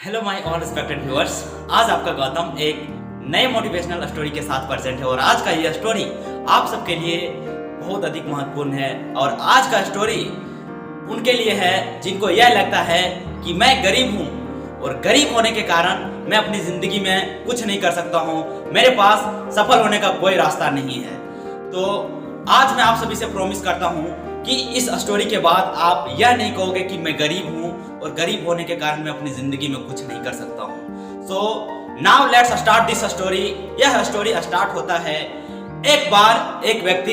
Hello my all respected viewers, आज आपका गौतम एक नए मोटिवेशनल स्टोरी के साथ प्रेजेंट है और आज का ये स्टोरी आप सबके लिए बहुत अधिक महत्वपूर्ण है। और आज का स्टोरी उनके लिए है जिनको यह लगता है कि मैं गरीब हूँ और गरीब होने के कारण मैं अपनी ज़िंदगी में कुछ नहीं कर सकता हूँ, मेरे पास सफल होने का कोई रास्ता नहीं है। तो आज मैं आप सभी से प्रॉमिस करता हूँ कि इस स्टोरी के बाद आप यह नहीं कहोगे कि मैं गरीब हूँ और गरीब होने के कारण मैं अपनी जिंदगी में कुछ नहीं कर सकता हूँ। So now let's start this story. यह स्टोरी स्टार्ट होता है, एक बार एक व्यक्ति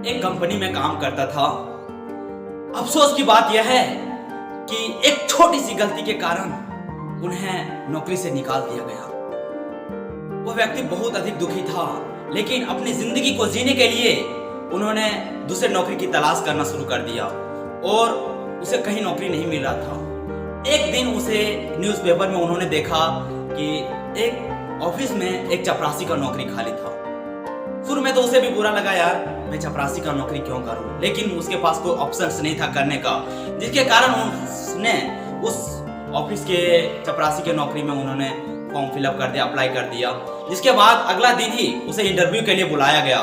एक कंपनी में काम करता था। अफसोस की बात यह है कि एक छोटी सी गलती के कारण उन्हें नौकरी से निकाल दिया गया। वह व्यक्ति बहुत अधिक दुखी था, लेकिन अपनी जिंदगी को जीने के लिए उन्होंने दूसरे नौकरी की तलाश करना शुरू कर दिया और उसे कहीं नौकरी नहीं मिल रहा था। एक दिन उसे न्यूज़पेपर में उन्होंने देखा कि एक ऑफिस में एक चपरासी का नौकरी खाली था। शुरू में तो उसे भी बुरा लगा, यार मैं चपरासी का नौकरी क्यों करूं, लेकिन उसके पास कोई ऑप्शंस नहीं था करने का, जिसके कारण उसने उस ऑफिस के चपरासी के नौकरी में उन्होंने फॉर्म फिलअप कर दिया, अप्लाई कर दिया। जिसके बाद अगला दिन ही उसे इंटरव्यू के लिए बुलाया गया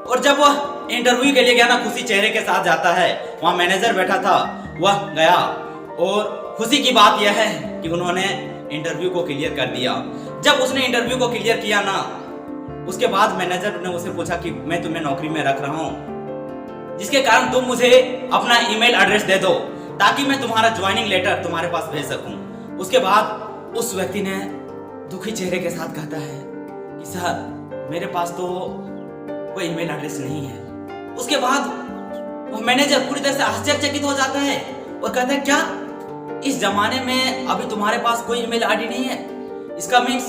और जब वह इंटरव्यू के लिए गया ना, खुशी चेहरे के साथ जाता है। वहाँ मैनेजर बैठा था, वह गया और खुशी की बात यह है कि उन्होंने इंटरव्यू को क्लियर कर दिया। जब उसने इंटरव्यू को क्लियर किया ना, उसके बाद मैनेजर ने उसे पूछा कि मैं तुम्हें नौकरी में रख रहा हूँ, जिसके कारण तुम मुझे अपना ईमेल एड्रेस दे दो ताकि मैं तुम्हारा ज्वाइनिंग लेटर तुम्हारे पास भेज सकूं। उसके बाद उस व्यक्ति ने दुखी चेहरे के साथ कहता है कि सर मेरे पास तो कोई ईमेल एड्रेस नहीं है। उसके बाद वो मैनेजर पूरी तरह से आश्चर्यचकित हो जाता है और कहता है क्या इस जमाने में अभी तुम्हारे पास कोई ईमेल आईडी नहीं है? इसका मीन्स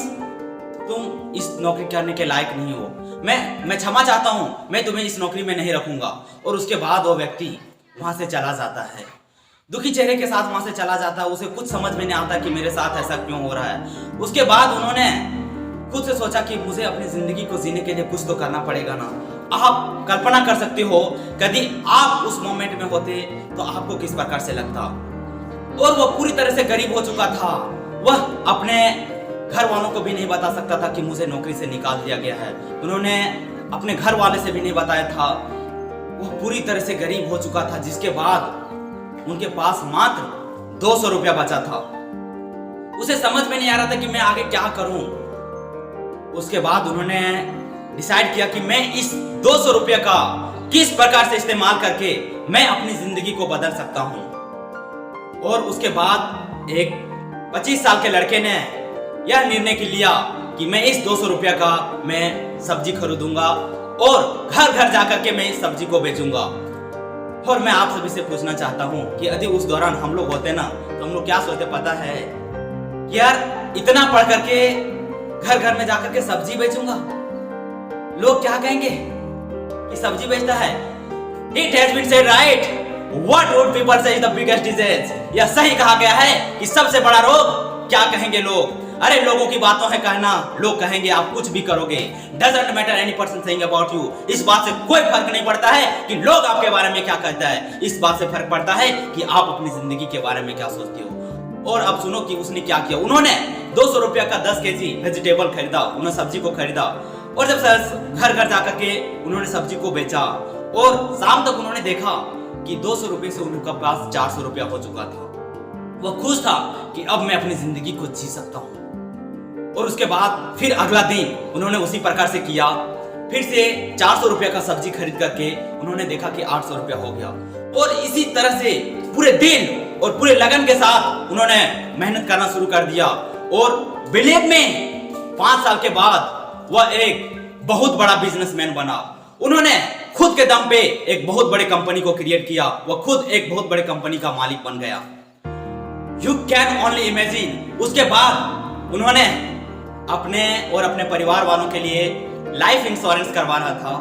तुम इस नौकरी करने के लायक नहीं हो। मैं क्षमा चाहता हूँ, मैं तुम्हें इस नौकरी में नहीं रखूंगा। और उसके बाद वो व्यक्ति वहां से चला जाता है, दुखी चेहरे के साथ वहां से चला जाता है। उसे कुछ समझ में नहीं आता कि मेरे साथ ऐसा क्यों हो रहा है। उसके बाद उन्होंने खुद से सोचा कि मुझे अपनी जिंदगी को जीने के लिए कुछ तो करना पड़ेगा ना। आप कल्पना कर सकते हो यदि आप उस मोमेंट में होते तो आपको किस प्रकार से लगता। और वो पूरी तरह से गरीब हो चुका था। वह अपने घर वालों को भी नहीं बता सकता था कि मुझे नौकरी से निकाल दिया गया है। उन्होंने अपने घर वाले से भी नहीं बताया था। वो पूरी तरह से गरीब हो चुका था, जिसके बाद उनके पास मात्र 200 रुपया बचा था। उसे समझ में नहीं आ रहा था कि मैं आगे क्या करूं। उसके बाद उन्होंने डिसाइड किया कि मैं इस 200 रुपये का किस प्रकार से इस्तेमाल करके मैं अपनी जिंदगी को बदल सकता हूं। और उसके बाद एक 25 साल के लड़के ने यह निर्णय लिया कि मैं इस 200 रुपये का मैं सब्जी खरीदूंगा और घर घर जाकर के मैं इस सब्जी को बेचूंगा। और मैं आप सभी से पूछना चाहता हूं कि यदि उस दौरान हम लोग होते ना तो हम लोग क्या सोचते पता है कि यार इतना पढ़ करके घर घर में जाकर के सब्जी बेचूंगा, लोग क्या कहेंगे कि सब्जी बेचता है। It has been said right. What would people say is the biggest disease? यह सही कहा गया है कि सबसे बड़ा रोग क्या कहेंगे लोग। अरे लोगों की बातों है कहना, लोग कहेंगे आप कुछ भी करोगे। Doesn't matter any person saying about you. इस बात से कोई फर्क नहीं पड़ता है कि लोग आपके बारे में क्या कहता है। इस बात से फर्क पड़ता है कि आप अपनी जिंदगी के बारे में क्या सोचते हो। और अब सुनो कि उसने क्या किया। उन्होंने 200 रुपया का 10 केजी वेजिटेबल खरीदा, उन्होंने सब्जी को खरीदा और जब घर घर जाकर के उन्होंने सब्जी को बेचा और शाम तक उन्होंने देखा कि 200 रुपये से उनके पास 400 रुपया हो चुका था। वह खुश था कि अब मैं अपनी जिंदगी को जी सकता हूँ। और उसके बाद फिर अगला दिन उन्होंने उसी प्रकार से किया। फिर से 400 रुपया का सब्जी खरीद करके उन्होंने देखा कि 800 रुपया हो गया। और इसी तरह से पूरे दिन और पूरे लगन के साथ उन्होंने मेहनत करना शुरू कर दिया। और बिलीव में 5 साल के बाद वह एक बहुत बड़ा बिजनेसमैन बना। उन्होंने खुद के दम पे एक बहुत बड़े कंपनी को क्रिएट किया। वह खुद एक बहुत बड़े कंपनी का मालिक बन गया। You can only imagine. उसके बाद उन्होंने अपने और अपने परिवार वालों के लिए लाइफ इंश्योरेंस करवा रहा था।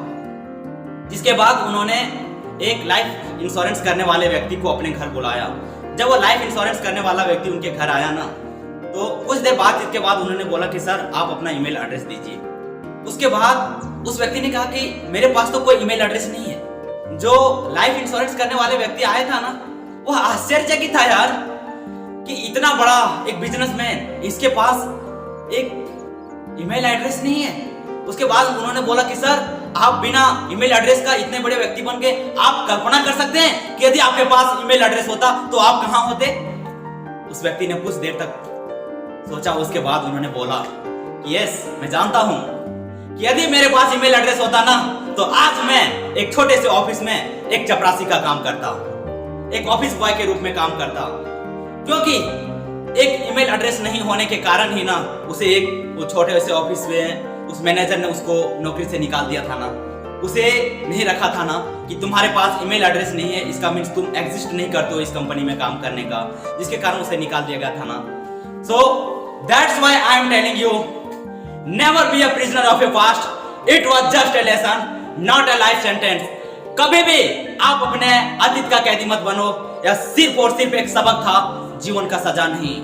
जिसके बाद उन्होंने एक लाइफ इंश्योरेंस करने वाले व्यक्ति को अपने घर बुलाया। जब वो लाइफ इंश्योरेंस करने वाला व्यक्ति उनके घर आया ना, तो कुछ देर बाद इसके बाद उन्होंने बोला कि सर आप अपना ईमेल एड्रेस दीजिए। उसके बाद उस व्यक्ति ने कहा कि मेरे पास तो कोई ईमेल एड्रेस नहीं है। जो लाइफ इंश्योरेंस करने वाले व्यक्ति आया था ना, वह आश्चर्यचकित था यार कि इतना बड़ा एक बिजनेसमैन, इसके पास एक ईमेल एड्रेस नहीं है। उसके बाद उन्होंने बोला कि सर आप बिना ईमेल एड्रेस का इतने बड़े व्यक्ति बन गए, आप कल्पना कर सकते हैं कि यदि आपके पास ईमेल एड्रेस होता तो आप कहां होते। उस व्यक्ति ने कुछ देर तक सोचा, उसके बाद उन्होंने बोला कि यस, मैं जानता हूं कि यदि मेरे पास ईमेल एड्रेस होता ना तो आज मैं एक छोटे से ऑफिस में एक चपरासी का काम करता, एक ऑफिस बॉय के रूप में काम करता। क्योंकि एक ईमेल एड्रेस नहीं होने के कारण ही ना उसे एक वो छोटे से ऑफिस में उस मैनेजर ने उसको नौकरी से निकाल दिया था ना, उसे नहीं रखा था ना कि तुम्हारे पास ईमेल एड्रेस नहीं है, इसका मीन्स तुम एग्जिस्ट नहीं करते हो इस कंपनी में काम करने का, जिसके कारण उसे निकाल दिया गया था ना। सो that's why I am telling you, never be a prisoner of your past, it was just a lesson, not a life sentence. कभी भी आप अपने अतीत का कैदी मत बनो, या सिर्फ और सिर्फ एक सबक था, जीवन का सजा नहीं।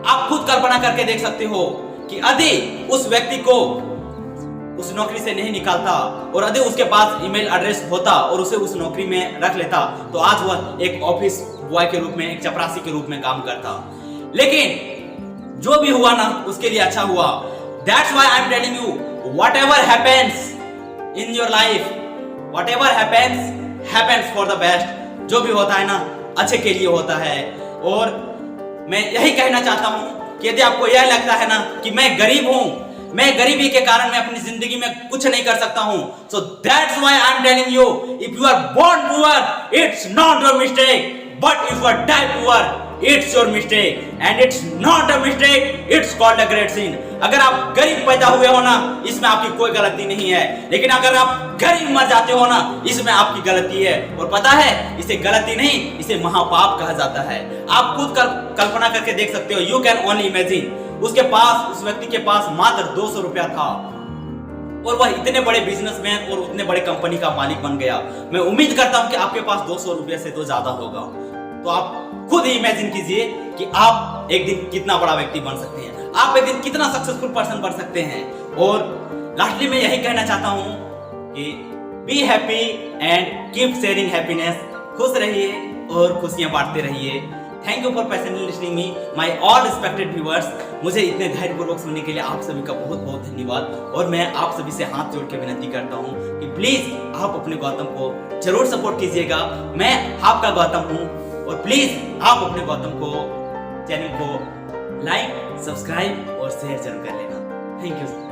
आप खुद कल्पना करके देख सकते हो कि यदि उस व्यक्ति को उस नौकरी से नहीं निकालता और यदि उसके पास ईमेल एड्रेस होता और उसे उस नौकरी में रख लेता तो आज वह एक ऑफिस बॉय के रूप में, एक चपरासी के रूप में काम करता। लेकिन जो भी हुआ ना उसके लिए अच्छा हुआ। That's why I am telling you, whatever happens in your life, whatever happens for the best. जो भी होता है ना अच्छे के लिए होता है। और मैं यही कहना चाहता हूं कि यदि आपको यह लगता है ना कि मैं गरीब हूं, मैं गरीबी के कारण मैं अपनी जिंदगी में कुछ नहीं कर सकता हूं, so that's why I am telling you, if you are born poor it's not your mistake, but if you are die poor it's your mistake, and it's not a mistake, it's called a great sin. अगर आप गरीब पैदा हुए हो ना इसमें आपकी कोई गलती नहीं है, लेकिन अगर आप गरीब मर जाते हो ना इसमें आपकी गलती है। और पता है इसे गलती नहीं, इसे महापाप कहा जाता है। आप खुद कल्पना करके देख सकते हो, यू कैन ओनली इमेजिन। उसके पास, उस व्यक्ति के पास मात्र 200 रुपया था और वह इतने बड़े बिजनेसमैन और उतने बड़े कंपनी का मालिक बन गया। मैं उम्मीद करता हूं कि आपके पास 200 रुपये से तो ज्यादा होगा। तो आप खुद ही इमेजिन कीजिए कि आप एक दिन कितना बड़ा व्यक्ति बन सकते हैं, आप एक दिन कितना सक्सेसफुल पर्सन बन सकते हैं। और लास्टली मैं यही कहना चाहता हूं कि be happy and keep sharing happiness. खुश रहिए और खुशियां बांटते रहिए। Thank you for passionately listening me my all respected viewers. मुझे इतने धैर्यपूर्वक सुनने के लिए आप सभी का बहुत बहुत धन्यवाद। और मैं आप सभी से हाथ जोड़ के विनती करता हूं कि प्लीज आप अपने गौतम को जरूर सपोर्ट कीजिएगा। मैं आपका गौतम हूं और प्लीज आप अपने गौतम को, चैनल को लाइक, सब्सक्राइब और शेयर जरूर कर लेना। Thank you.